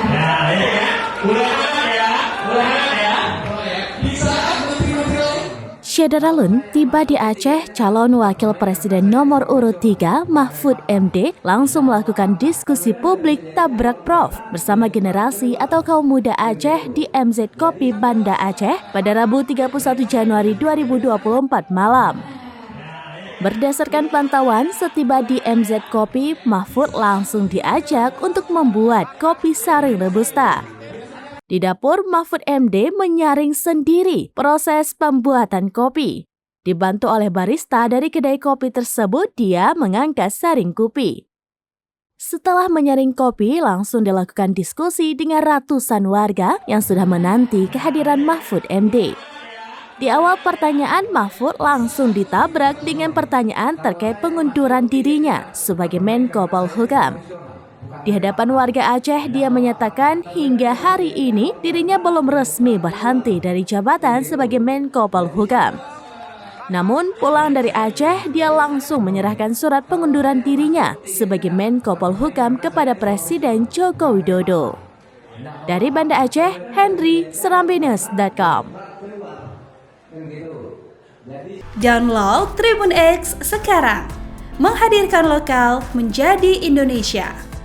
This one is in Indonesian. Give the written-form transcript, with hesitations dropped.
Nah, ini kan, udah hangat ya. Bisa Syederalun tiba di Aceh, calon wakil presiden nomor urut 3 Mahfud MD langsung melakukan diskusi publik tabrak prof bersama generasi atau kaum muda Aceh di MZ Kopi Banda Aceh pada Rabu 31 Januari 2024 malam. Berdasarkan pantauan, setiba di MZ Kopi, Mahfud langsung diajak untuk membuat kopi saring Robusta. Di dapur, Mahfud MD menyaring sendiri proses pembuatan kopi. Dibantu oleh barista dari kedai kopi tersebut, dia mengangkat saring kopi. Setelah menyaring kopi, langsung dilakukan diskusi dengan ratusan warga yang sudah menanti kehadiran Mahfud MD. Di awal pertanyaan, Mahfud langsung ditabrak dengan pertanyaan terkait pengunduran dirinya sebagai Menko Polhukam. Di hadapan warga Aceh, dia menyatakan hingga hari ini dirinya belum resmi berhenti dari jabatan sebagai Menko Polhukam. Namun, pulang dari Aceh, dia langsung menyerahkan surat pengunduran dirinya sebagai Menko Polhukam kepada Presiden Joko Widodo. Dari Banda Aceh, Henry, serambinews.com. Download Tribun X sekarang, menghadirkan lokal menjadi Indonesia.